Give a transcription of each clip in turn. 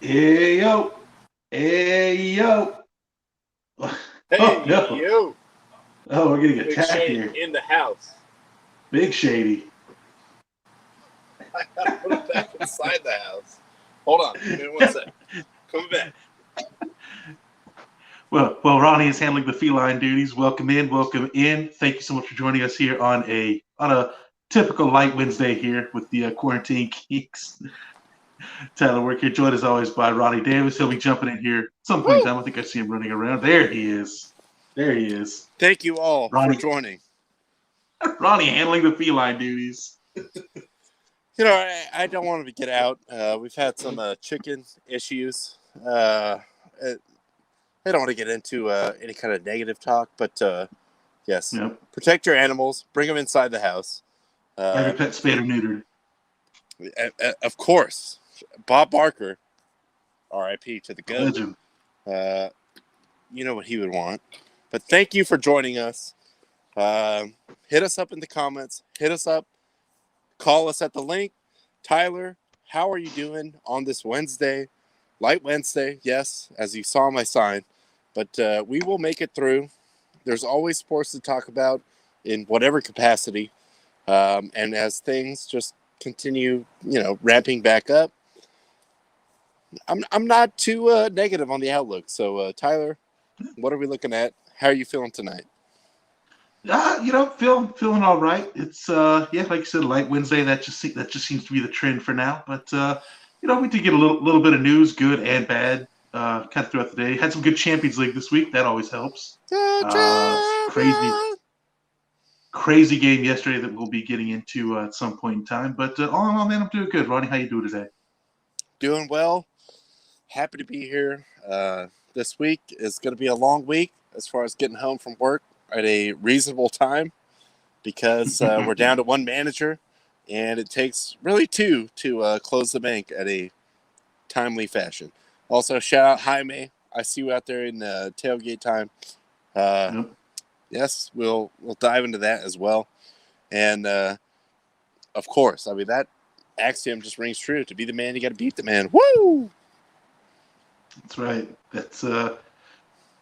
Hey yo, hey yo. Oh Hey, no. yo, Oh, we're getting Big attacked Shane here. in the house. Big Shady. I gotta put him back inside the house. Hold on, give me one sec. Come back. Well, Ronnie is handling the feline duties. Welcome in, welcome in. Thank you so much for joining us here on a typical light Wednesday here with the Quarantine Geeks. Tyler Work here, joined as always by Ronnie Davis. He'll be jumping in here at some point in Woo! time. I think I see him running around. There he is. There he is. Thank you all for Ronnie, joining. Ronnie handling the feline duties. You know, I don't want to get out. We've had some chicken issues. I don't want to get into any kind of negative talk, but yes, Yep. protect your animals. Bring them inside the house. Have your Uh, pet spayed or neutered. of course, Bob Barker, R.I.P. to the GOAT. Legend. Uh, you know what he would want. But thank you for joining us. Hit us up in the comments. Hit us up. Call us at the link. Tyler, how are you doing on this Wednesday? Light Wednesday, yes, as you saw my sign. But we will make it through. There's always sports to talk about in whatever capacity. And as things just continue, ramping back up, I'm not too negative on the outlook. So, Tyler, what are we looking at? How are you feeling tonight? Feeling all right. It's yeah, like you said, light Wednesday. That just seems to be the trend for now. But we did get a little bit of news, good and bad, kind of throughout the day. Had some good Champions League this week. That always helps. The Crazy, champion! crazy game yesterday that we'll be getting into at some point in time. But all in all, man, I'm doing good. Ronnie, how you doing today? Doing well. Happy to be here. This week is going to be a long week as far as getting home from work at a reasonable time because we're down to one manager and it takes really two to close the bank at a timely fashion. Also, shout out Jaime. I see you out there in tailgate time. Uh, Yep. yes, we'll dive into that as well. And of course, I mean, that axiom just rings true. To be the man, you got to beat the man. Woo! That's right. That's a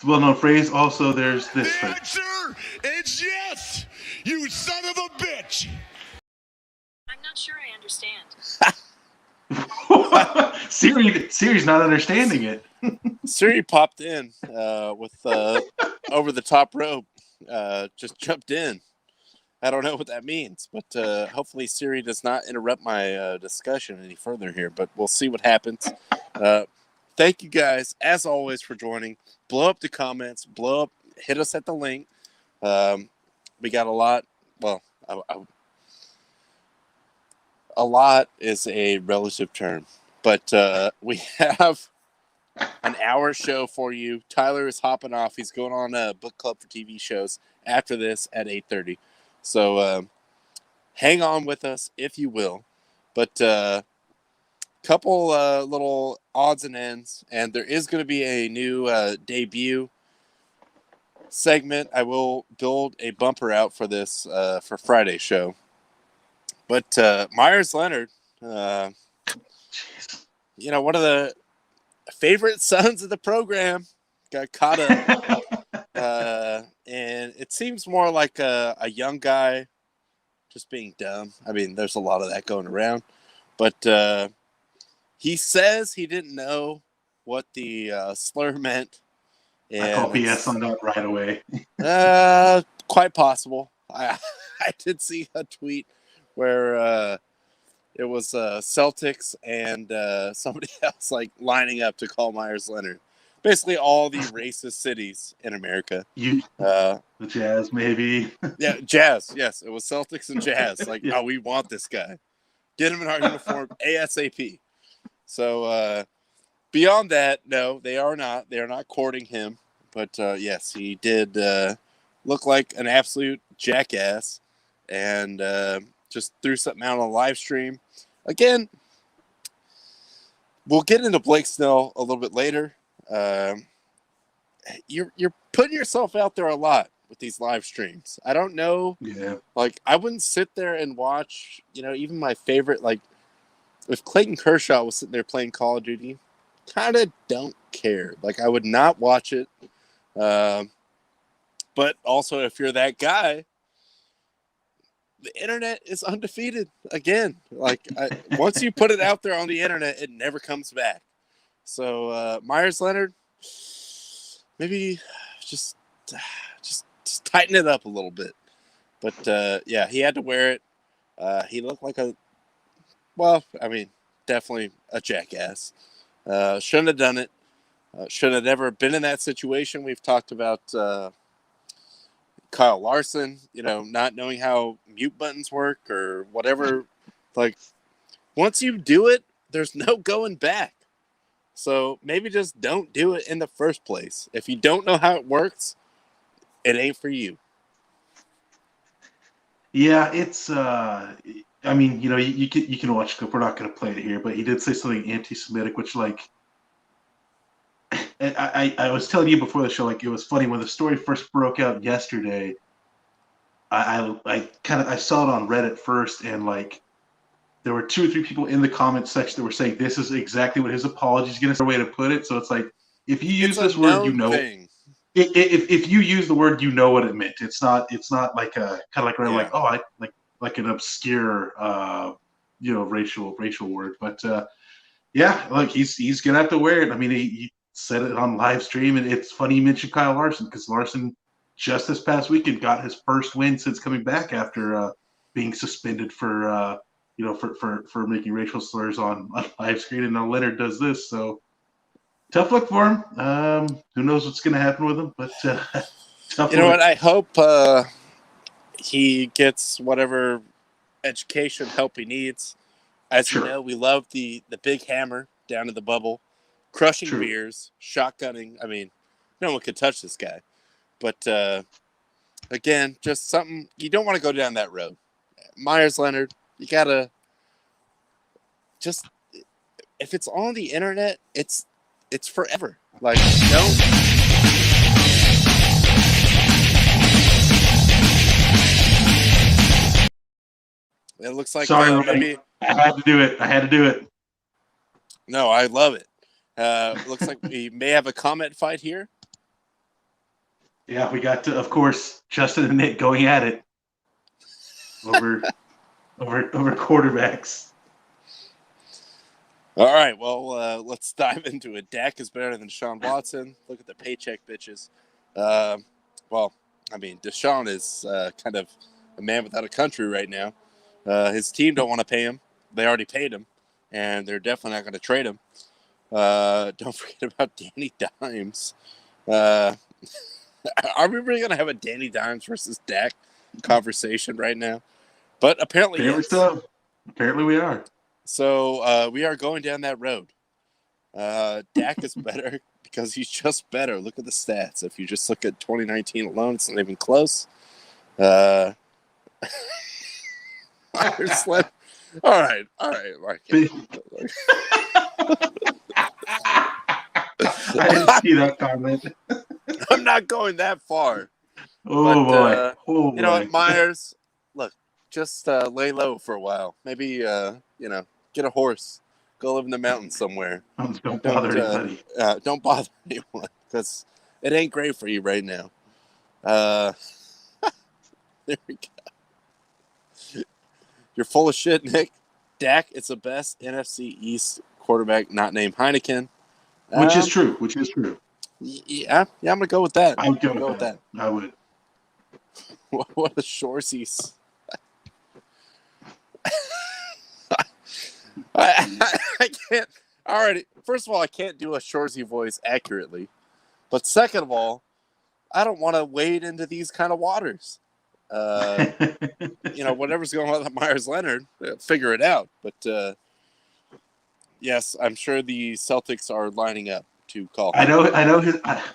well-known phrase. Also, there's this The phrase. answer is yes, you son of a bitch. I'm not sure I understand. Siri's not understanding it. Siri popped in with over the top rope, just jumped in. I don't know what that means, but hopefully Siri does not interrupt my discussion any further here. But we'll see what happens. Thank you guys, as always, for joining. Blow up the comments. Hit us at the link. We got a lot. Well, a lot is a relative term, but we have an hour show for you. Tyler is hopping off. He's going on a book club for TV shows after this at 8:30. So hang on with us if you will. But couple little odds and ends, and there is going to be a new debut segment. I will build a bumper out for this for Friday's show. But Myers Leonard, one of the favorite sons of the program, got caught up. And it seems more like a young guy just being dumb. I mean, there's a lot of that going around. But he says he didn't know what the slur meant. I call And BS on that right away. quite possible. I did see a tweet where it was Celtics and somebody else like lining up to call Myers Leonard. Basically, all the racist cities in America. The Jazz, maybe. Yeah, Jazz. Yes, it was Celtics and Jazz. Like, Yeah. oh, we want this guy. Get him in our uniform ASAP. So beyond that, no, they are not. They are not courting him. But yes, he did look like an absolute jackass, and just threw something out on a live stream. Again, we'll get into Blake Snell a little bit later. You're putting yourself out there a lot with these live streams. I don't know. Yeah. Like, I wouldn't sit there and watch, even my favorite, like, if Clayton Kershaw was sitting there playing Call of Duty, kind of don't care. Like, I would not watch it. But also, if you're that guy, the internet is undefeated again. Like, once you put it out there on the internet, it never comes back. So Myers Leonard, maybe just tighten it up a little bit. But yeah, he had to wear it. He looked like definitely a jackass. Shouldn't have done it. Should have never been in that situation. We've talked about Kyle Larson, not knowing how mute buttons work or whatever. Like, once you do it, there's no going back. So maybe just don't do it in the first place. If you don't know how it works, it ain't for you. Yeah, it's. I mean, you can watch clip. We're not going to play it here, but he did say something anti-Semitic, which, like, I was telling you before the show, like, it was funny when the story first broke out yesterday. I saw it on Reddit first, and like, there were 2 or 3 people in the comment section that were saying this is exactly what his apology is going to way to put it. So it's like, if you use this word, thing. If you use the word, you know what it meant. It's not like a kind of like Yeah. like, oh, I like an obscure racial word. But yeah, look, he's gonna have to wear it. I mean, he said it on live stream, and it's funny you mentioned Kyle Larson, because Larson just this past weekend got his first win since coming back after being suspended for for making racial slurs on live screen, and now Leonard does this. So tough luck for him. Who knows what's going to happen with him? But tough. You know what? I hope he gets whatever education help he needs. As Sure. you know, we love the big hammer down in the bubble, crushing True. beers, shotgunning. I mean, no one could touch this guy. But again, just something you don't want to go down that road. Myers Leonard, you gotta just, if it's on the internet, it's forever. Like, don't. It looks like Sorry, maybe. I had to do it. No, I love it. Looks like we may have a comment fight here. Yeah, we got of course, Justin and Nick going at it over quarterbacks. All right, well, let's dive into it. Dak is better than Deshaun Watson. Look at the paycheck, bitches. Well, I mean, Deshaun is kind of a man without a country right now. His team don't want to pay him. They already paid him, and they're definitely not going to trade him. Don't forget about Danny Dimes. Are we really going to have a Danny Dimes versus Dak conversation right now? But apparently, yes. So. Apparently we are. So we are going down that road. Dak is better because he's just better. Look at the stats. If you just look at 2019 alone, it's not even close. All right. I didn't see that comment. I'm not going that far. Oh, boy. You know what, Myers? Look, just lay low for a while. Maybe, get a horse. Go live in the mountains somewhere. Don't bother anybody. Don't bother anyone, because it ain't great for you right now. There we go. You're full of shit, Nick. Dak is the best NFC East quarterback not named Heineken. Which is true. Yeah, I'm going to go with that. I would go with that. I would. What a shorsies. I can't. Already, first of all, I can't do a Shorzy voice accurately. But second of all, I don't want to wade into these kind of waters. Whatever's going on with Myers Leonard, figure it out. But yes, I'm sure the Celtics are lining up to call him.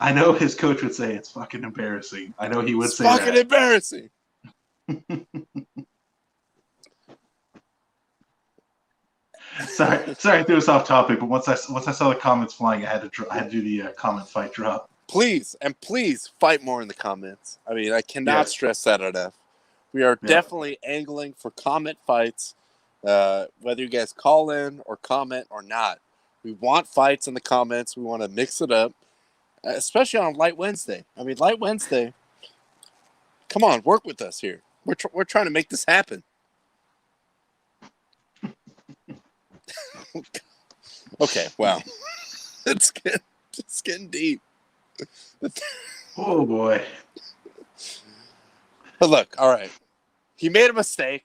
I know his coach would say it's fucking embarrassing. I know he would say that. Fucking embarrassing. Sorry, I threw us off topic, but once I saw the comments flying, I had to do the comment fight drop. Please fight more in the comments. I mean, I cannot stress that enough. We are definitely angling for comment fights, whether you guys call in or comment or not. We want fights in the comments. We want to mix it up, especially on Light Wednesday. I mean, Light Wednesday. Come on, work with us here. We're trying to make this happen. Okay, wow. It's getting deep. Oh boy. But look, all right. He made a mistake.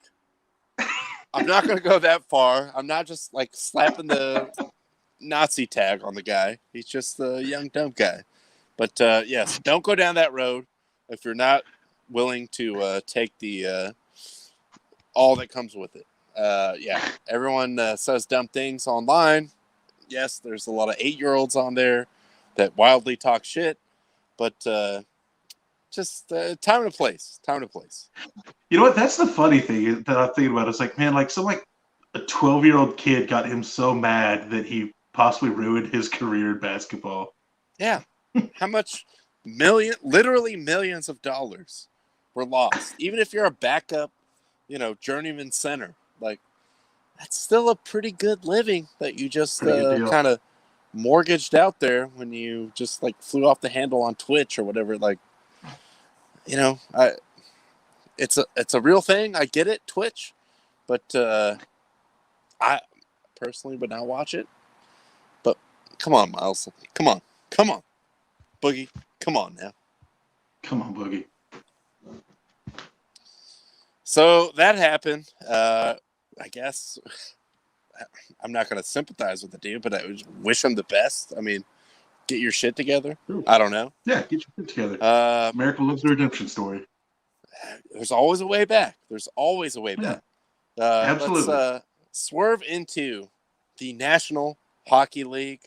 I'm not going to go that far. I'm not just like slapping the Nazi tag on the guy. He's just a young, dumb guy. But yes, don't go down that road if you're not willing to take the all that comes with it. Yeah, everyone says dumb things online. Yes, there's a lot of 8-year-olds on there that wildly talk shit. But just time and place. Time and place. You know what? That's the funny thing that I'm thinking about. It's like, man, like a 12-year-old kid got him so mad that he possibly ruined his career in basketball. Yeah. How much literally millions of dollars were lost. Even if you're a backup, journeyman center, like that's still a pretty good living that you just kind of mortgaged out there when you just like flew off the handle on Twitch or whatever. Like, it's a real thing. I get it, Twitch, but I personally would not watch it. But come on, Miles, come on, Boogie, come on now. Come on, Boogie. So that happened. I guess I'm not going to sympathize with the dude, but I would wish him the best. I mean, get your shit together. Ooh. I don't know. Yeah, get your shit together. America loves the redemption story. There's always a way back. There's always a way back. Absolutely. Let's swerve into the National Hockey League.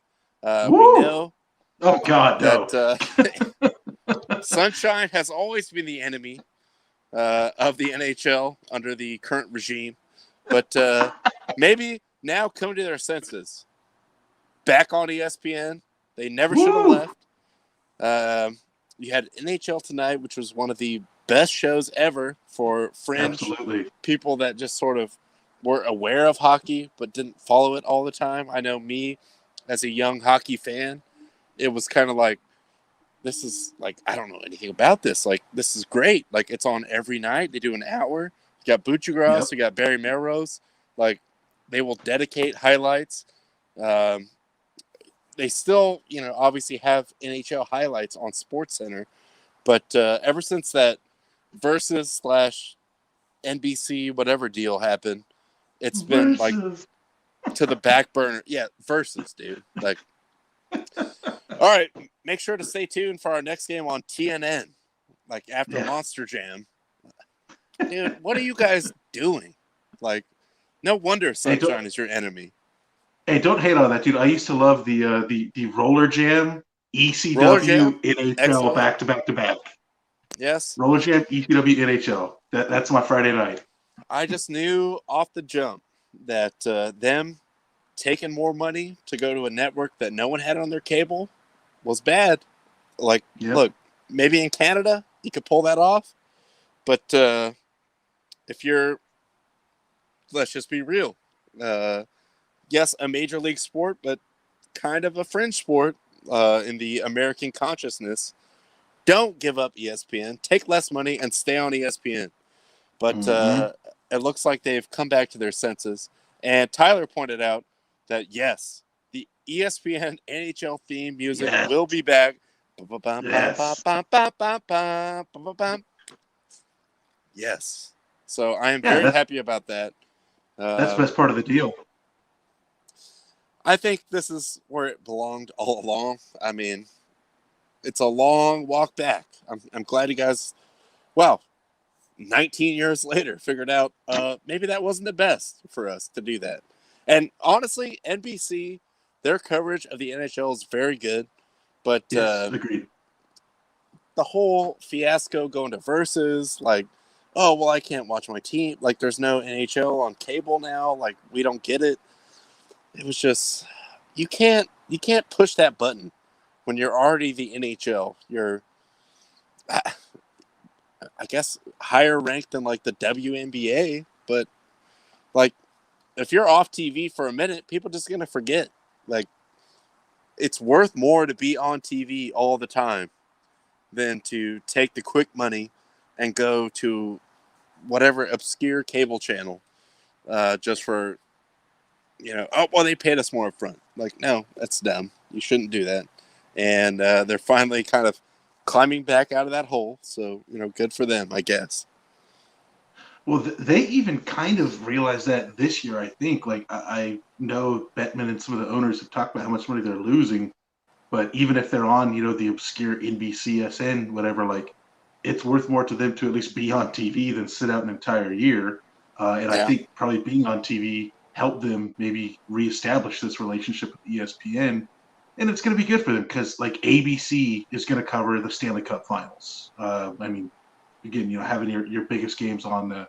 We Woo! know Oh, God, no. that Sunshine has always been the enemy of the NHL under the current regime. But maybe now come to their senses. Back on ESPN. They never should have left. You had NHL Tonight, which was one of the best shows ever for fringe people that just sort of were aware of hockey but didn't follow it all the time. I know me, as a young hockey fan, it was kind of like, this is like, I don't know anything about this. Like, this is great. Like, it's on every night. They do an hour. You got Buccigross, you got Barry Melrose. Like, they will dedicate highlights. They still, obviously have NHL highlights on SportsCenter. But ever since that Versus / NBC whatever deal happened, it's been like to the back burner. Yeah, Versus, dude. Like, all right, make sure to stay tuned for our next game on TNN. Like after Monster Jam. Dude, what are you guys doing? Like, no wonder Sunshine is your enemy. Hey, don't hate on that, dude. I used to love the Roller Jam, ECW, NHL back to back. Yes. Roller Jam, ECW, NHL. That's my Friday night. I just knew off the jump that them taking more money to go to a network that no one had on their cable was bad. Like, look, maybe in Canada you could pull that off, but if you're, let's just be real. Yes, a major league sport, but kind of a fringe sport in the American consciousness. Don't give up ESPN. Take less money and stay on ESPN. But it looks like they've come back to their senses. And Tyler pointed out that, yes, the ESPN NHL theme music will be back. Yes. So I am very happy about that. That's the best part of the deal. I think this is where it belonged all along. I mean, it's a long walk back. I'm glad you guys, 19 years later, figured out maybe that wasn't the best for us to do that. And honestly, NBC, their coverage of the NHL is very good. But agreed. The whole fiasco going to Versus, like, oh, well, I can't watch my team. Like, there's no NHL on cable now. Like, we don't get it. It was just, you can't push that button when you're already the NHL. You're, I guess, higher ranked than like the WNBA. But like, if you're off TV for a minute, people are just gonna forget. Like, it's worth more to be on TV all the time than to take the quick money and go to whatever obscure cable channel just for, oh, well, they paid us more up front. Like, no, that's dumb. You shouldn't do that. And they're finally kind of climbing back out of that hole. So, good for them, I guess. Well, they even kind of realized that this year, I think. Like, I know Bettman and some of the owners have talked about how much money they're losing. But even if they're on, the obscure NBCSN, whatever, like, it's worth more to them to at least be on TV than sit out an entire year. And I think probably being on TV helped them maybe reestablish this relationship with ESPN. And it's going to be good for them because, like, ABC is going to cover the Stanley Cup Finals. I mean, again, having your biggest games on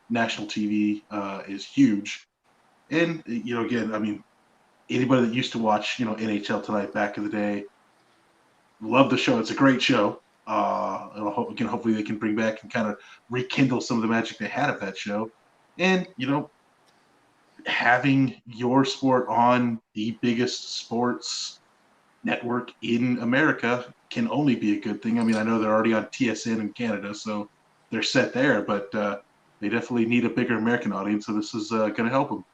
national TV is huge. And, again, I mean, anybody that used to watch, NHL Tonight back in the day, love the show. It's a great show. Hopefully they can bring back and kind of rekindle some of the magic they had at that show. And, having your sport on the biggest sports network in America can only be a good thing. I mean, I know they're already on TSN in Canada, so they're set there, but they definitely need a bigger American audience, so this is going to help them.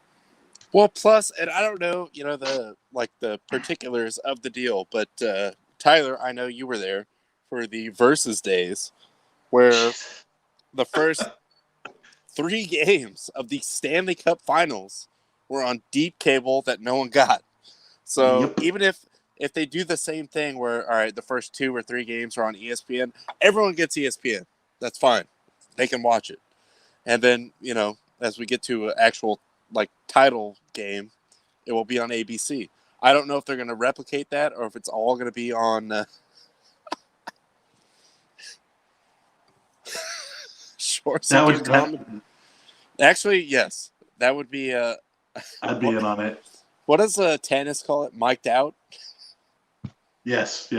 Well, plus, and I don't know, the particulars of the deal, but Tyler, I know you were there for the Versus days, where the first 3 games of the Stanley Cup Finals were on deep cable that no one got. So even if they do the same thing where, all right, the first 2 or 3 games are on ESPN, everyone gets ESPN. That's fine. They can watch it. And then, as we get to an actual title game, it will be on ABC. I don't know if they're going to replicate that or if it's all going to be on Shorts. Actually, yes, that would be. I'd be in on it. What does Tannis call it? Mic'd out. Yes.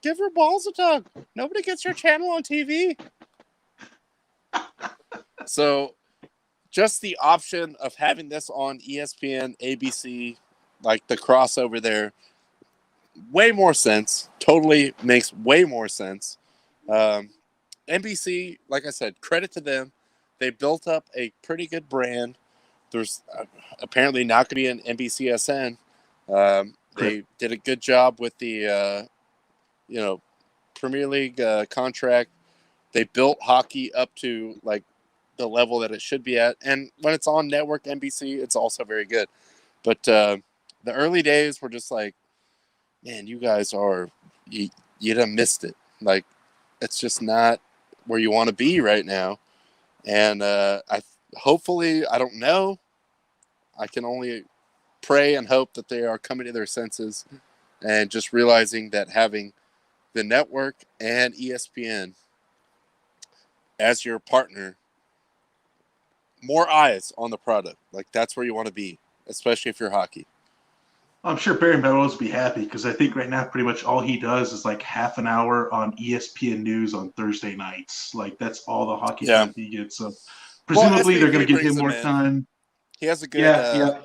Give her balls a tug. Nobody gets your channel on TV. So, just the option of having this on ESPN, ABC, like the crossover there, way more sense. Totally makes way more sense. NBC, like I said, credit to them. They built up a pretty good brand. There's apparently not going to be an NBCSN. They did a good job with the, Premier League contract. They built hockey up to the level that it should be at. And when it's on network NBC, it's also very good. But the early days were just like, man, you guys you done missed it. It's just not where you want to be right now. And hopefully, I don't know. I can only pray and hope that they are coming to their senses and just realizing that having the network and ESPN as your partner, more eyes on the product. That's where you want to be, especially if you're hockey. I'm sure Barry Melrose will be happy because I think right now pretty much all he does is half an hour on ESPN News on Thursday nights. That's all the hockey time he gets. So presumably they're going to give him more time. He has a good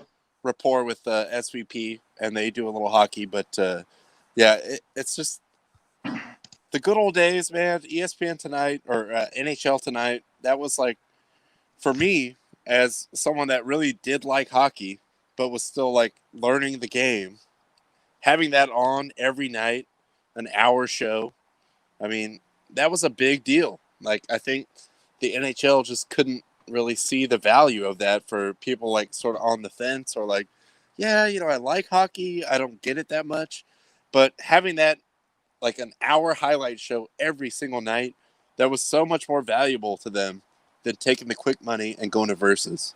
rapport with SVP, and they do a little hockey. But, it's just the good old days, man. ESPN Tonight or NHL Tonight, that was for me, as someone that really did like hockey, but was still learning the game, having that on every night, an hour show. I mean, that was a big deal. I think the NHL just couldn't really see the value of that for people sort of on the fence or I like hockey. I don't get it that much. But having that an hour highlight show every single night, that was so much more valuable to them than taking the quick money and going to Versus.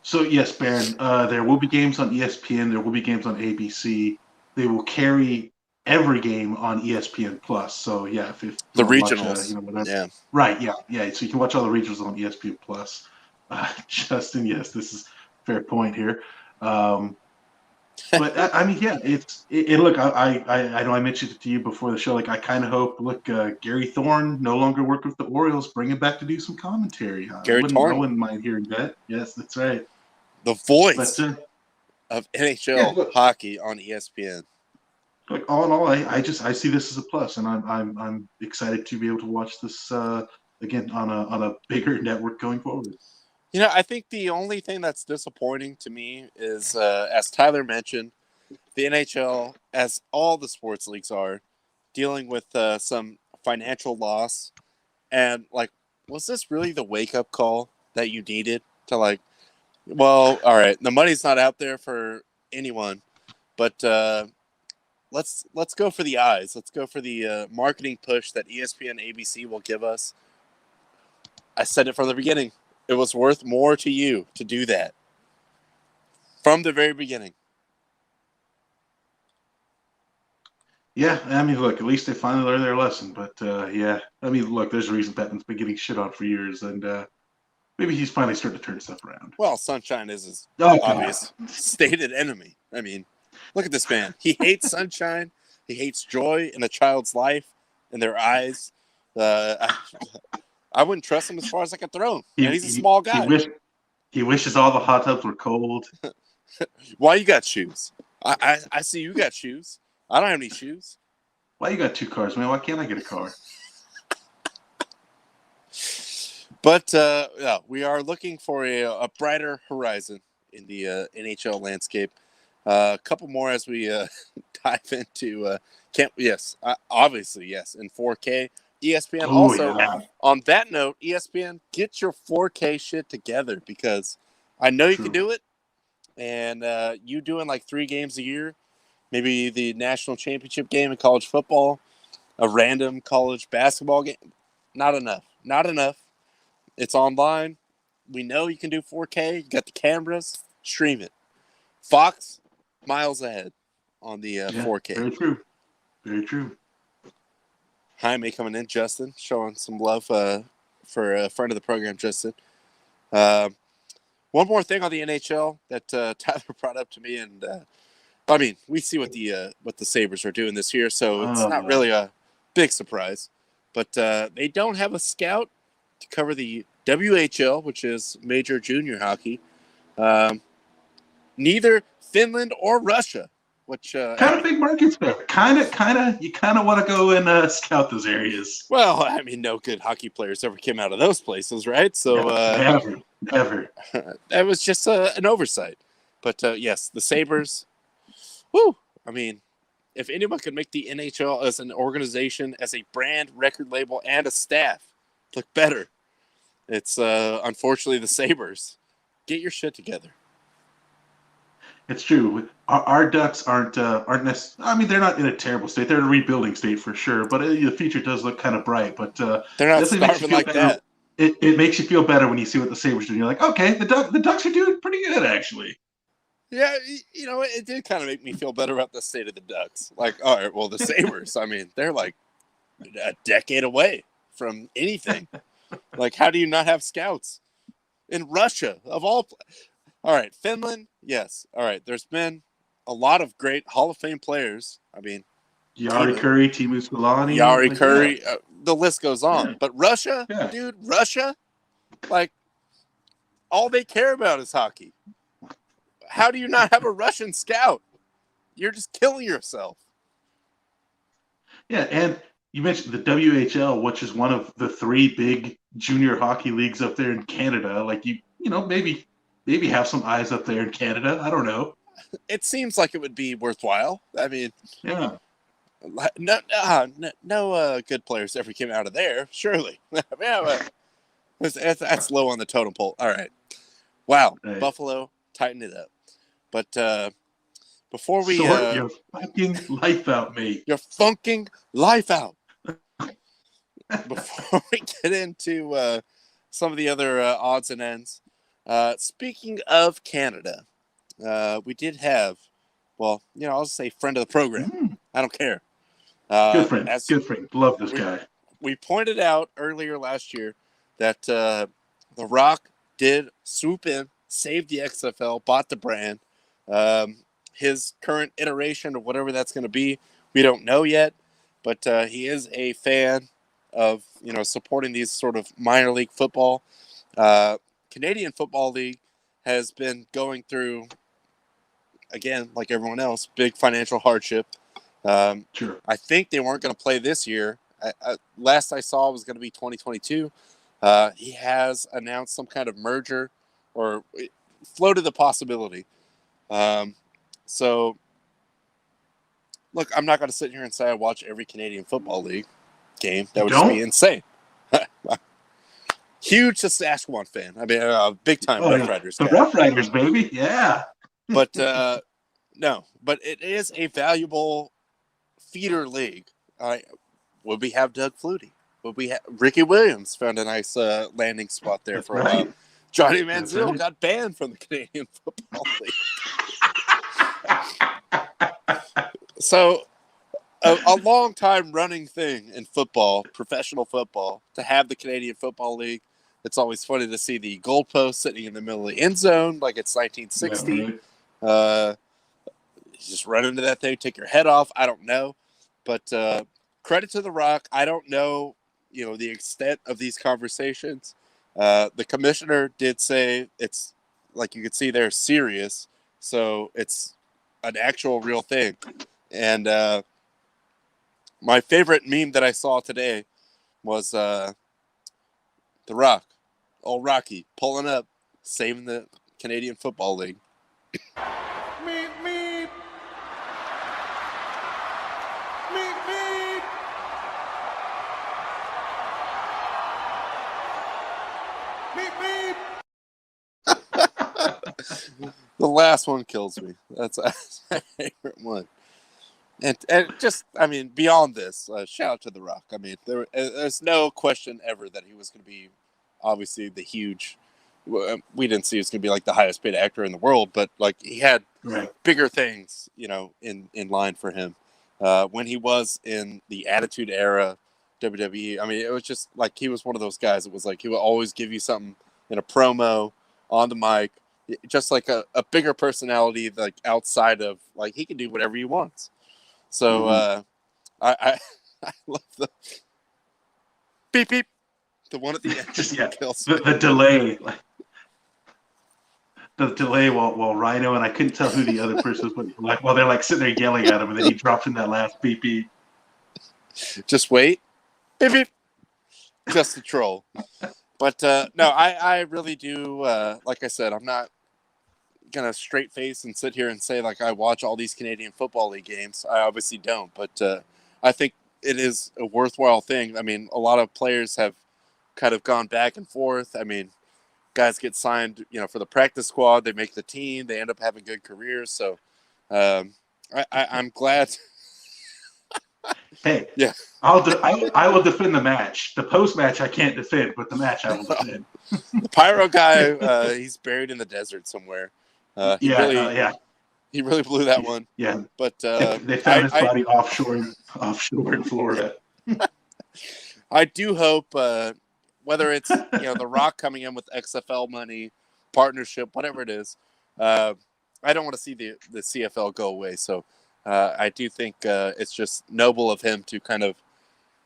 So, yes, Baron, there will be games on ESPN. There will be games on ABC. They will carry every game on ESPN Plus. So, yeah, if the regionals. Watch, Right, yeah. So you can watch all the regionals on ESPN Plus. Justin, yes, this is a fair point here. But I mean, yeah, look, I know I mentioned it to you before the show. I kind of hope, Gary Thorne no longer work with the Orioles, bring him back to do some commentary. Gary Thorne. I wouldn't mind hearing that. Yes, that's right. The voice. But, of NHL Yeah, look. hockey on ESPN. Like all in all, I see this as a plus, and I'm excited to be able to watch this again on a bigger network going forward. You know, I think the only thing that's disappointing to me is, as Tyler mentioned, the NHL, as all the sports leagues are, dealing with some financial loss. And, like, was this really the wake-up call that you needed to, like, well, all right, the money's not out there for anyone, but let's go for the eyes. Let's go for the marketing push that ESPN ABC will give us. I said it from the beginning. It was worth more to you to do that from the very beginning. Yeah, I mean, look, at least they finally learned their lesson. But yeah, I mean, look, there's a reason Bettman's been getting shit on for years, and maybe he's finally starting to turn stuff around. Well, Sunshine is his Oh, obvious stated enemy. I mean, look at this man. He hates sunshine. He hates joy in a child's life, in their eyes. I wouldn't trust him as far as I could throw him. And he's a small guy. He wishes all the hot tubs were cold. Why you got shoes? I see you got shoes. I don't have any shoes. Why you got 2 cars, man? Why can't I get a car? But yeah, we are looking for a brighter horizon in the NHL landscape. A couple more as we dive into obviously yes, in 4K. ESPN Ooh, also, yeah. on that note, ESPN, get your 4K shit together because I know you True. can do it. And you doing like 3 games a year, maybe the national championship game in college football, a random college basketball game, not enough. Not enough. It's online. We know you can do 4K. You got the cameras. Stream it. Fox, miles ahead on the 4K. Very true. Very true. Jaime coming in, Justin, showing some love for a friend of the program, Justin. One more thing on the NHL that Tyler brought up to me, and I mean, we see what the Sabres are doing this year, so it's not really a big surprise. But they don't have a scout to cover the WHL, which is Major Junior Hockey. Neither Finland or Russia, which kind of big markets there. Kind of. You kind of want to go and scout those areas. Well, I mean, no good hockey players ever came out of those places, right? So never. That was just an oversight. But yes, the Sabres. Woo! I mean, if anyone could make the NHL as an organization, as a brand, record label, and a staff look better, it's unfortunately the Sabres. Get your shit together. It's true. Our Ducks aren't necessarily. I mean, they're not in a terrible state. They're in a rebuilding state for sure. But the future does look kind of bright. But they're not starving like that. It makes you feel better when you see what the Sabres do. You're like, okay, the Ducks are doing pretty good actually. Yeah, you know, it did kind of make me feel better about the state of the Ducks. Like, all right, well, the Sabres, I mean, they're like a decade away from anything. Like, how do you not have scouts? In Russia, of all... All right, Finland, yes. All right, there's been a lot of great Hall of Fame players. I mean... Jari Kurri, Teemu Selanne. Jari Kurri, the list goes on. Yeah. But Russia, dude, Russia, like, all they care about is hockey. How do you not have a Russian scout? You're just killing yourself. Yeah, and you mentioned the WHL, which is one of the 3 big junior hockey leagues up there in Canada. Like you know, maybe have some eyes up there in Canada. I don't know. It seems like it would be worthwhile. I mean, yeah. No good players ever came out of there. Surely, yeah, that's low on the totem pole. All right, wow, right. Buffalo, tighten it up. But before we sort your fucking life out, mate. Your funking life out. Before we get into some of the other odds and ends, speaking of Canada, we did have, well, you know, I'll just say friend of the program. I don't care. Good friend. Good friend. Love this guy. We pointed out earlier last year that The Rock did swoop in, save the XFL, bought the brand. His current iteration of whatever that's going to be, we don't know yet, but he is a fan of, you know, supporting these sort of minor league football. Canadian Football League has been going through again, like everyone else, big financial hardship. Sure. I think they weren't going to play this year. Last I saw was going to be 2022. He has announced some kind of merger or floated the possibility. So, look, I'm not going to sit here and say I watch every Canadian Football League game. That would just be insane. Huge Saskatchewan fan. I mean, big time Rough Riders guy. The Rough Riders, baby. Yeah. But no, but it is a valuable feeder league. Would we have Doug Flutie? Would we have Ricky Williams found a nice landing spot there for a while? Johnny Manziel got banned from the Canadian Football League. So a long time running thing in football, professional football, to have the Canadian Football League. It's always funny to see the goalpost sitting in the middle of the end zone like it's 1960. Yeah, right. Just run into that thing, take your head off. I don't know. But credit to The Rock. I don't know, the extent of these conversations. The commissioner did say it's, like you could see there, serious. So it's an actual real thing. And my favorite meme that I saw today was The Rock, old Rocky, pulling up, saving the Canadian Football League. Meep, meep. Meep, meep. Meep, meep. The last one kills me. That's my favorite one. And just, I mean, beyond this, shout out to The Rock. I mean, there's no question ever that he was going to be, obviously, the huge. We didn't see he was going to be like the highest paid actor in the world, but like he had bigger things, in line for him. When he was in the Attitude Era, WWE, I mean, it was just like he was one of those guys. It was like he would always give you something in a promo, on the mic, just like a bigger personality, like outside of, like, he can do whatever he wants. So I love the beep beep, the one at the end. Just the delay, the delay while Rhino, and I couldn't tell who the other person was, but like while they're like sitting there yelling at him, and then he drops in that last beep beep. Just wait, beep beep, just the troll. But no, I really do. Like I said, I'm not gonna straight face and sit here and say like I watch all these Canadian Football League games. I obviously don't, but I think it is a worthwhile thing. I mean, a lot of players have kind of gone back and forth. I mean, guys get signed, for the practice squad. They make the team. They end up having good careers. So I'm glad. Hey, yeah, I will defend the match. The post match I can't defend, but the match I will defend. The Pyro guy, he's buried in the desert somewhere. He really blew that one. Yeah, but they found his body offshore in Florida. I do hope, whether it's The Rock coming in with XFL money, partnership, whatever it is, I don't want to see the CFL go away. So I do think it's just noble of him to kind of,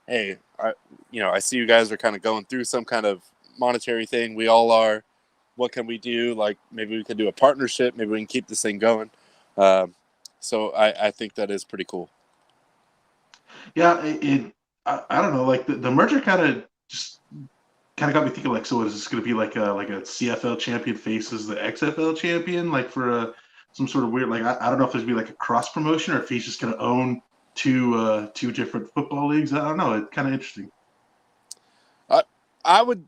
hey, I see you guys are kind of going through some kind of monetary thing. We all are. What can we do? Like, maybe we could do a partnership. Maybe we can keep this thing going. So I think that is pretty cool. Yeah, I don't know. Like the merger kind of got me thinking. Like, so is this going to be like a CFL champion faces the XFL champion? Like for some sort of weird. Like I don't know if there's going to be like a cross promotion or if he's just going to own two different football leagues. I don't know. It's kind of interesting. I would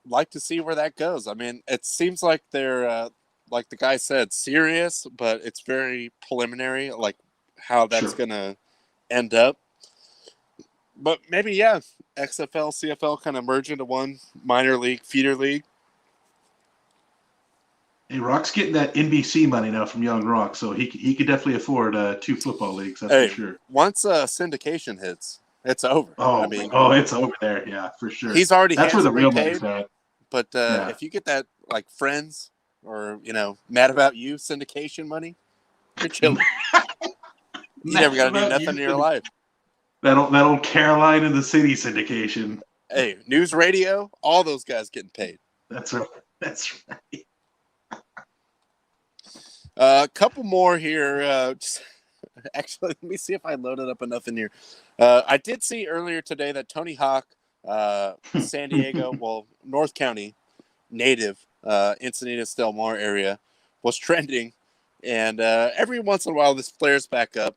like to see where that goes. I mean, it seems like they're like the guy said, serious, but it's very preliminary, like how that's going to end up. But maybe, XFL, CFL kind of merge into one minor league, feeder league. Hey, Rock's getting that NBC money now from Young Rock, so he could definitely afford two football leagues, that's for sure. Once syndication hits, it's over. It's over there, yeah, for sure. He's already that's where the real money's at. But if you get that, like, Friends or, Mad About You syndication money, you're chilling. You never got to do nothing in your life. That old Caroline in the City syndication. Hey, news radio, all those guys getting paid. That's right. A couple more here. Actually, let me see if I loaded up enough in here. I did see earlier today that Tony Hawk, San Diego, well, North County native, Encinitas Del Mar area, was trending. And every once in a while, this flares back up.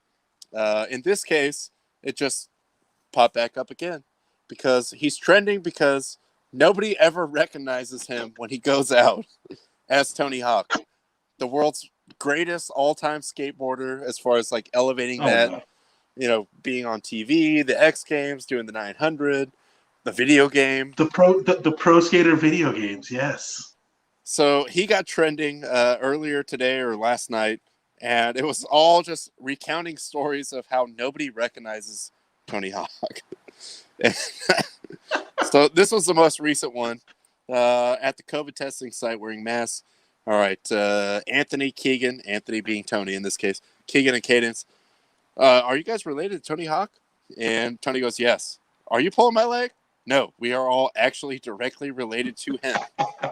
In this case, it just popped back up again because he's trending because nobody ever recognizes him when he goes out as Tony Hawk, the world's greatest all-time skateboarder as far as like elevating that, no. you know, being on TV, the X Games, doing the 900, the video game. The pro skater video games, yes. So he got trending earlier today or last night, and it was all just recounting stories of how nobody recognizes Tony Hawk. So this was the most recent one at the COVID testing site wearing masks. All right, Anthony, Keegan, Anthony being Tony in this case, Keegan and Cadence. Are you guys related to Tony Hawk? And Tony goes, yes. Are you pulling my leg? No, we are all actually directly related to him.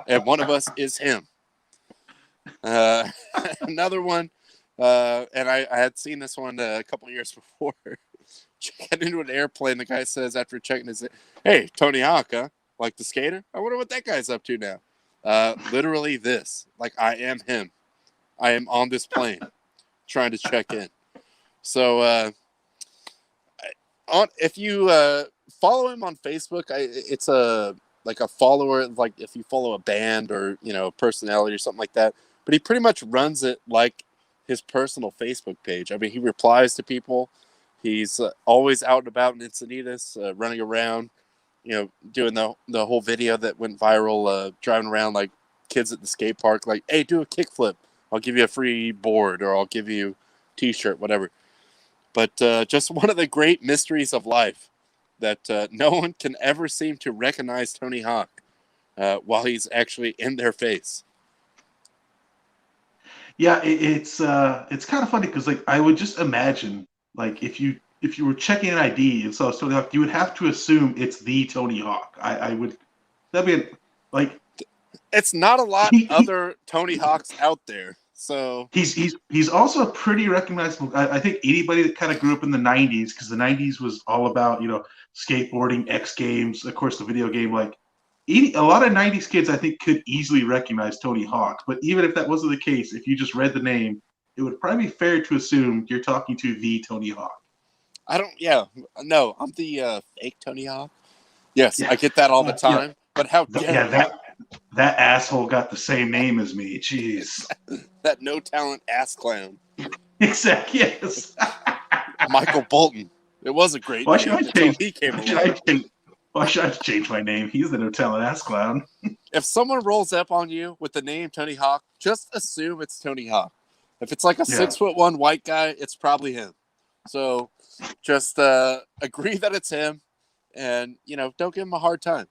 And one of us is him. Another one, and I had seen this one a couple of years before. Getting into an airplane, the guy says after checking his, hey, Tony Hawk, huh? Like the skater? I wonder what that guy's up to now. Literally this. Like, I am him. I am on this plane trying to check in. So, if you follow him on Facebook, it's like a follower, like if you follow a band or, you know, a personality or something like that. But he pretty much runs it like his personal Facebook page. I mean, he replies to people. He's always out and about in Encinitas, running around, you know, doing the whole video that went viral, driving around like kids at the skate park, like, hey, do a kickflip. I'll give you a free board or I'll give you a t-shirt, whatever. But just one of the great mysteries of life that no one can ever seem to recognize Tony Hawk while he's actually in their face. Yeah, it's kind of funny because like I would just imagine like if you were checking an ID and saw Tony Hawk, you would have to assume it's the Tony Hawk. I would that'd be like it's not a lot other Tony Hawks out there. So he's also pretty recognizable. I think anybody that kind of grew up in the '90s, because the '90s was all about, you know, skateboarding, X Games, of course, the video game. Like a lot of '90s kids, I think, could easily recognize Tony Hawk. But even if that wasn't the case, if you just read the name, it would probably be fair to assume you're talking to the Tony Hawk. No, I'm the fake Tony Hawk. Yes, yeah. I get that all the time. Yeah. But how dare that asshole got the same name as me. Jeez. That no talent ass clown. Exactly. Yes. Michael Bolton. It was a great Why name. Should I change? He came Why should I change my name? He's the no talent ass clown. If someone rolls up on you with the name Tony Hawk, just assume it's Tony Hawk. If it's like a 6'1" white guy, it's probably him. So just agree that it's him, and you know, don't give him a hard time.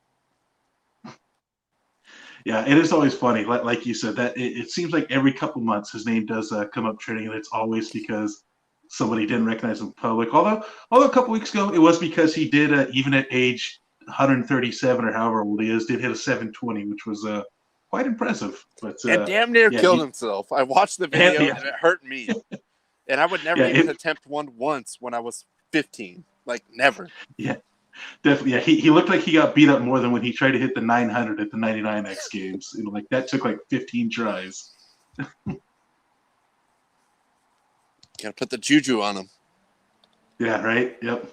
Yeah, it is always funny. Like you said, that it seems like every couple months his name does come up trending, and it's always because somebody didn't recognize him in public. Although a couple weeks ago, it was because he did, even at age 137 or however old he is, did hit a 720, which was quite impressive. But and damn near killed himself. I watched the video and it hurt me. And I would never even attempt one once when I was 15. Like, never. Yeah. Definitely, yeah. He looked like he got beat up more than when he tried to hit the 900 at the 99 X Games. You know, like that took like 15 tries. Gotta put the juju on him. Yeah, right? Yep.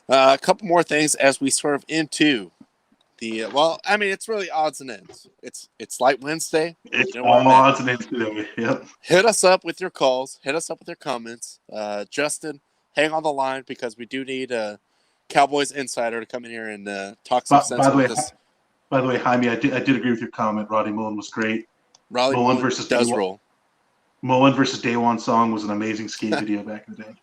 A couple more things as we swerve into the it's really odds and ends. It's Light Wednesday. It's all odds and ends today. Yep. Hit us up with your calls. Hit us up with your comments. Justin, hang on the line because we do need Cowboys Insider to come in here and talk some sense with us. By the way, Jaime, I did agree with your comment. Roddy Mullen was great. Roddy Mullen versus does roll. Mullen versus Day One Song was an amazing skate video back in the day.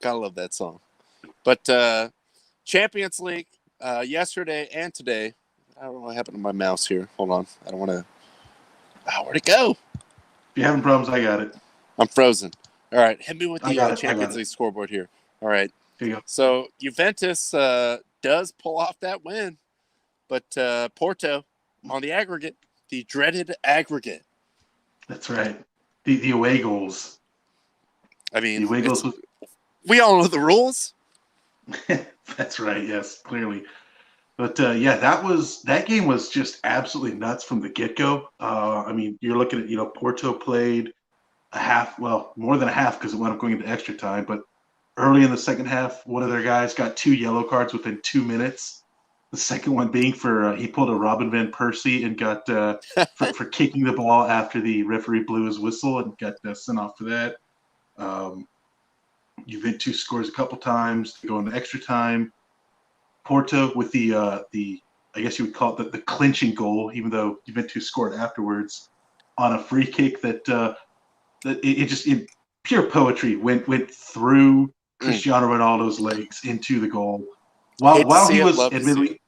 Gotta love that song. But Champions League yesterday and today. I don't know what happened to my mouse here. Hold on. I don't want to. Where'd it go? If you're having problems, I got it. I'm frozen. All right. Hit me with the Champions League scoreboard here. All right. Here you go. So Juventus does pull off that win. But Porto, on the aggregate, the dreaded aggregate. That's right. The away goals. I The mean, away goals. we all know the rules. That's right. Yes, clearly. But yeah, that game was just absolutely nuts from the get go. I mean, you're looking at Porto played a half, well, more than a half because it wound up going into extra time. But early in the second half, one of their guys got 2 yellow cards within 2 minutes. The second one being for he pulled a Robin van Persie and got for kicking the ball after the referee blew his whistle and got sent off for that. Juventus scores a couple times. They go into extra time. Porto with the I guess you would call it the clinching goal, even though Juventus scored afterwards on a free kick that it just in pure poetry went through Cristiano Ronaldo's legs into the goal while he was admittedly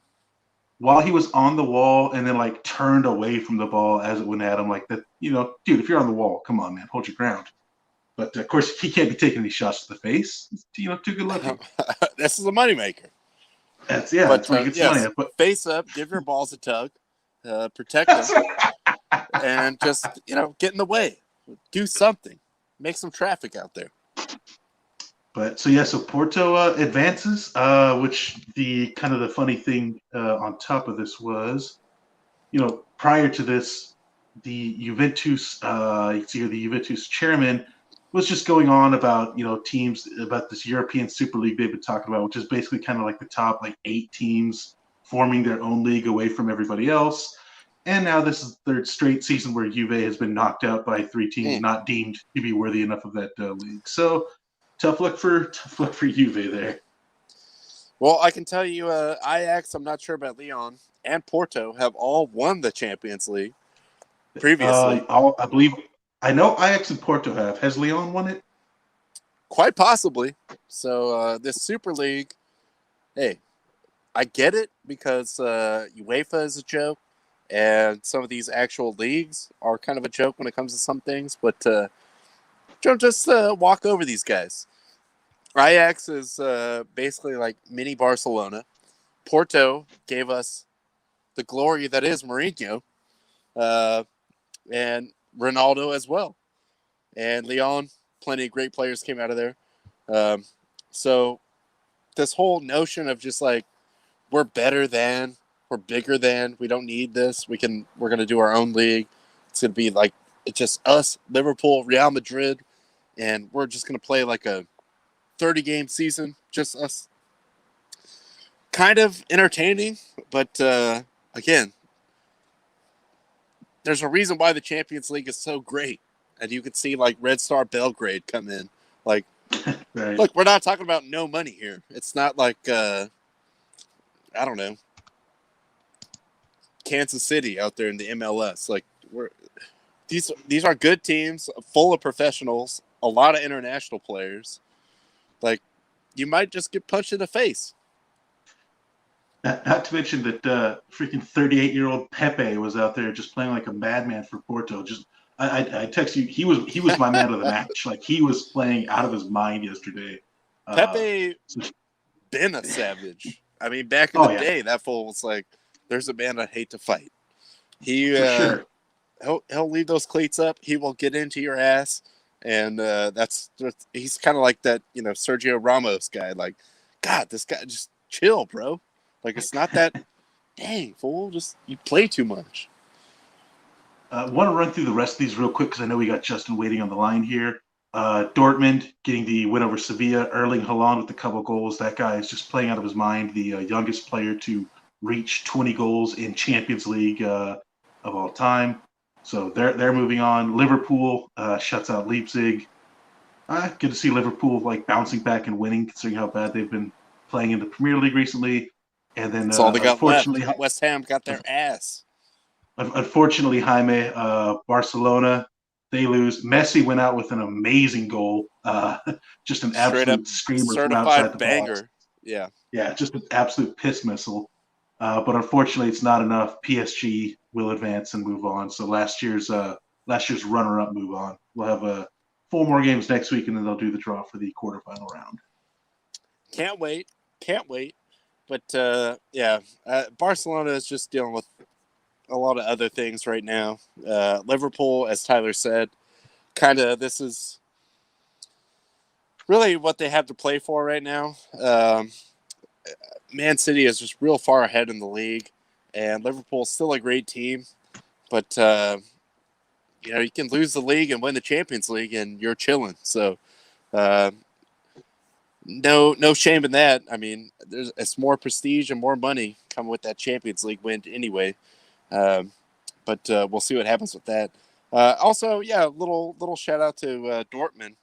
while he was on the wall and then like turned away from the ball as it went at him like that. Dude, if you're on the wall, come on, man, hold your ground. But of course, he can't be taking any shots to the face. It's, too good looking. This is a moneymaker. That's where he gets money. But face up, give your balls a tug, protect them, and just get in the way, do something, make some traffic out there. But so Porto advances, which the funny thing on top of this was, prior to this, the Juventus chairman was just going on about teams about this European Super League they've been talking about, which is basically kind of like the top 8 teams forming their own league away from everybody else. And now this is the 3rd straight season where Juve has been knocked out by 3 teams not deemed to be worthy enough of that league. So tough luck for Juve there. Well, I can tell you, Ajax, I'm not sure about Lyon, and Porto have all won the Champions League previously. I know Ajax and Porto have. Has Lyon won it? Quite possibly. So this Super League, hey, I get it because UEFA is a joke, and some of these actual leagues are kind of a joke when it comes to some things. But don't just walk over these guys. Ajax is basically like mini Barcelona. Porto gave us the glory that is Mourinho, and Ronaldo as well. And Lyon, plenty of great players came out of there. So this whole notion of just like we're better than, we're bigger than, we don't need this. We're going to do our own league. It's going to be like it's just us, Liverpool, Real Madrid, and we're just going to play like a 30-game season, just us. Kind of entertaining, but again, there's a reason why the Champions League is so great. And you can see like Red Star Belgrade come in. Like, right. Look, we're not talking about no money here. It's not like, I don't know, Kansas City out there in the MLS. Like, these are good teams, full of professionals, a lot of international players. Like, you might just get punched in the face. Not to mention that freaking 38-year-old Pepe was out there just playing like a madman for Porto. Just I text you, he was my man of the match. Like he was playing out of his mind yesterday. Pepe been a savage. I mean, back in the day, that fool was like, "There's a man I hate to fight." He sure. he'll leave those cleats up. He will get into your ass, and he's kind of like that, Sergio Ramos guy. Like, God, this guy just chill, bro. Like, it's not that, dang, fool, just, you play too much. Want to run through the rest of these real quick because I know we got Justin waiting on the line here. Dortmund getting the win over Sevilla. Erling Haaland with a couple goals. That guy is just playing out of his mind. The youngest player to reach 20 goals in Champions League of all time. So they're moving on. Liverpool shuts out Leipzig. Good to see Liverpool like bouncing back and winning considering how bad they've been playing in the Premier League recently. And then that's all they got left. West Ham got their ass. Unfortunately, Jaime, Barcelona, they lose. Messi went out with an amazing goal. Just an absolute screamer from outside the banger. box. Yeah. Yeah, just an absolute piss missile. But unfortunately, it's not enough. PSG will advance and move on. So last year's runner-up move on. We'll have 4 more games next week, and then they'll do the draw for the quarterfinal round. Can't wait. But, Barcelona is just dealing with a lot of other things right now. Liverpool, as Tyler said, this is really what they have to play for right now. Man City is just real far ahead in the league, and Liverpool's still a great team. But, you can lose the league and win the Champions League, and you're chilling. So, no shame in that. I mean, it's more prestige and more money coming with that Champions League win anyway. But we'll see what happens with that. Also, little shout out to Dortmund,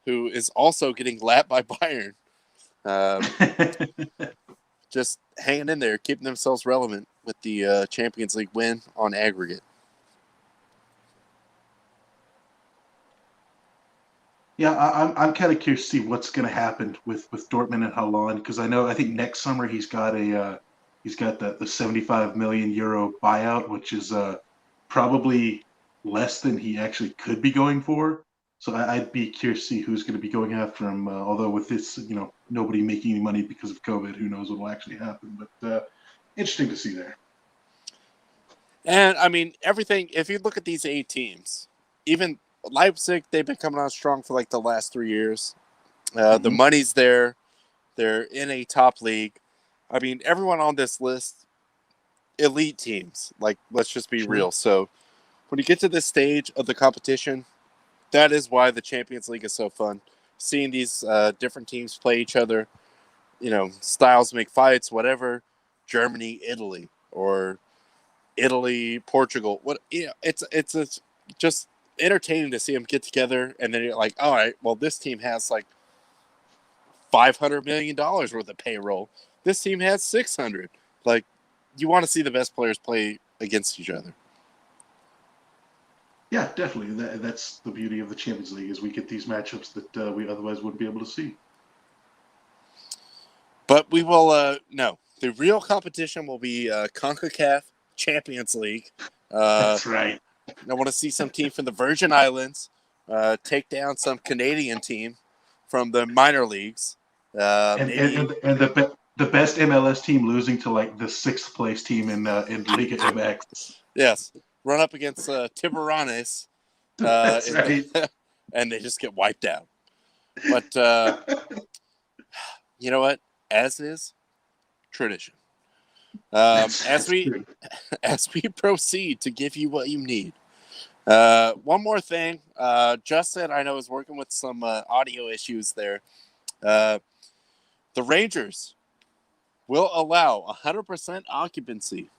who is also getting lapped by Bayern. Just hanging in there, keeping themselves relevant with the Champions League win on aggregate. Yeah, I'm kind of curious to see what's going to happen with Dortmund and Haaland, because I think next summer he's got the 75 million euro buyout, which is probably less than he actually could be going for. So I'd be curious to see who's going to be going after him. Although with this, nobody making any money because of COVID, who knows what will actually happen? But interesting to see there. And I mean, everything. If you look at these 8 teams, even Leipzig, they've been coming on strong for like the last 3 years. The money's there. They're in a top league. I mean, everyone on this list, elite teams. Like, let's just be real. So when you get to this stage of the competition, that is why the Champions League is so fun. Seeing these different teams play each other, styles make fights, whatever. Germany, Italy, or Italy, Portugal. It's just entertaining to see them get together, and then you're like, all right, well, this team has like $500 million worth of payroll. This team has 600. Like, you want to see the best players play against each other. Yeah, definitely. That's the beauty of the Champions League, is we get these matchups that we otherwise wouldn't be able to see. But we will no. The real competition will be CONCACAF Champions League. That's right. I want to see some team from the Virgin Islands take down some Canadian team from the minor leagues. And the best MLS team losing to like the 6th place team in Liga MX. Yes, run up against Tiburones, That's right. and they just get wiped out. But you know what? As is tradition. As we proceed to give you what you need. One more thing. Justin, I know, is working with some audio issues there. The Rangers will allow 100% occupancy.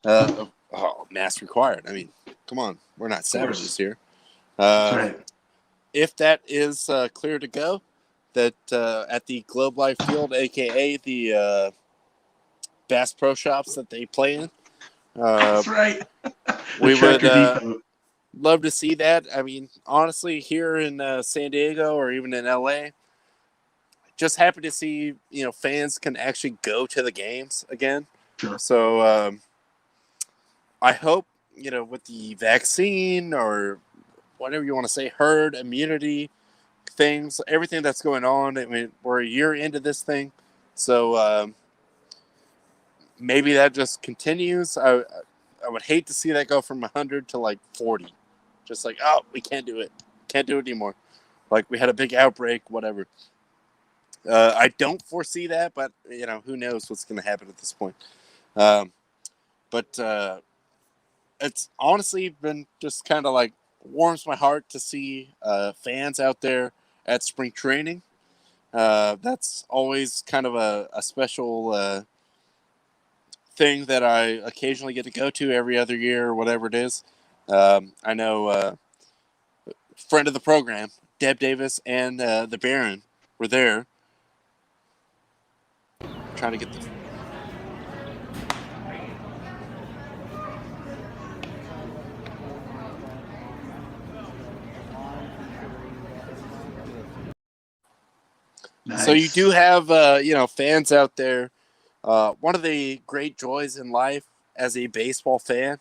Mask required. I mean, come on. We're not savages here. That's right. If that is clear to go, that at the Globe Life Field, a.k.a. the Bass Pro Shops that they play in. That's right. We would love to see that. I mean, honestly, here in San Diego or even in LA, just happy to see, fans can actually go to the games again. Sure. So I hope, with the vaccine or whatever you want to say, herd immunity things, everything that's going on. I mean, we're a year into this thing. So maybe that just continues. I would hate to see that go from 100 to like 40. Just like, oh, we can't do it. Can't do it anymore. Like, we had a big outbreak, whatever. I don't foresee that, but, who knows what's going to happen at this point. But it's honestly been just kind of like warms my heart to see fans out there at spring training. That's always kind of a special thing that I occasionally get to go to every other year or whatever it is. I know friend of the program, Deb Davis, and the Baron were there. Trying to get the... Nice. So you do have, fans out there. One of the great joys in life as a baseball fan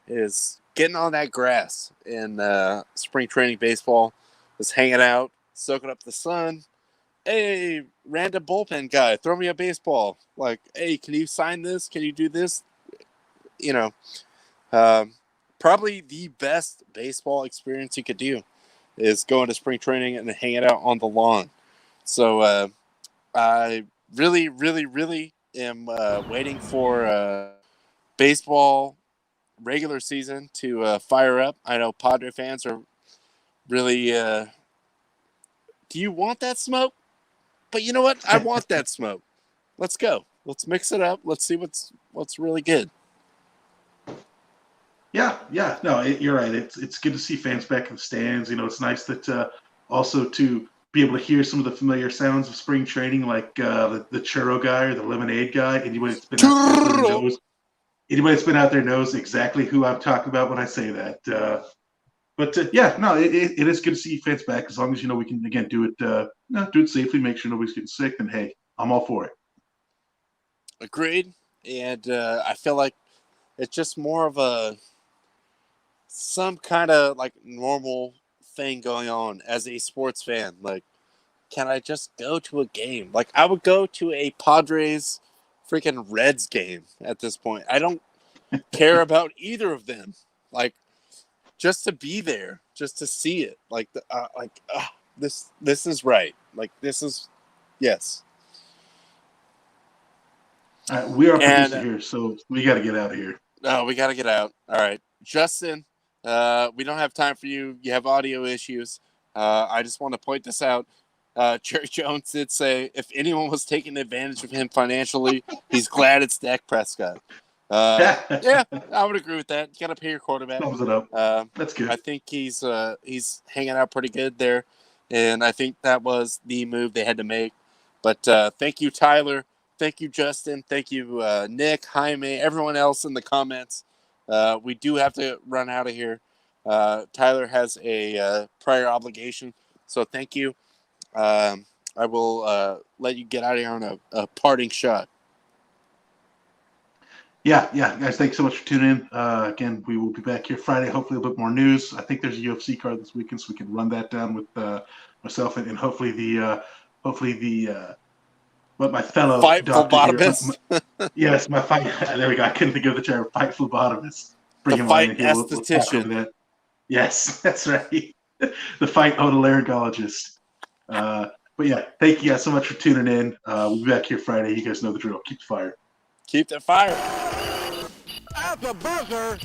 is getting on that grass in spring training baseball, just hanging out, soaking up the sun. Hey, random bullpen guy, throw me a baseball. Like, hey, can you sign this? Can you do this? Probably the best baseball experience you could do is going to spring training and hanging out on the lawn. So I really, really, really am waiting for baseball regular season to fire up. I know Padre fans are really do you want that smoke? But you know what? I want that smoke. Let's go. Let's mix it up. Let's see what's really good. Yeah. No, you're right. It's good to see fans back in the stands. It's nice that also to be able to hear some of the familiar sounds of spring training, like the churro guy or the lemonade guy. Anybody that's been out there knows exactly who I'm talking about when I say that. It is good to see fans back, as long as we can again do it safely, make sure nobody's getting sick. Then hey, I'm all for it. Agreed, and I feel like it's just more of some kind of like normal thing going on as a sports fan. Like, can I just go to a game? Like, I would go to a Padres freaking Reds game at this point. I don't care about either of them. Like, just to be there, just to see it. Like, this is right. Like, this is, yes. All right, we are producing here, so we got to get out of here. Oh, we got to get out. All right. Justin, we don't have time for you. You have audio issues. I just want to point this out. Jerry Jones did say if anyone was taking advantage of him financially, he's glad it's Dak Prescott. Yeah, I would agree with that. You got to pay your quarterback. Thumbs it up. That's good. I think he's hanging out pretty good there, and I think that was the move they had to make. But thank you, Tyler. Thank you, Justin. Thank you, Nick, Jaime, everyone else in the comments. We do have to run out of here. Tyler has a prior obligation, so thank you. I will let you get out of here on a parting shot. Yeah, guys, thanks so much for tuning in. Again, we will be back here Friday, hopefully a bit more news. I think there's a UFC card this weekend, so we can run that down with myself and hopefully my fellow fight phlebotomist. Yes, my fight. There we go. I couldn't think of the term. Fight phlebotomist. Bring the him fight on in here. esthetician. That. Yes, that's right. The fight otolaryngologist. But yeah, thank you guys so much for tuning in. We'll be back here Friday. You guys know the drill. Keep the fire. Keep the fire. As a buzzer.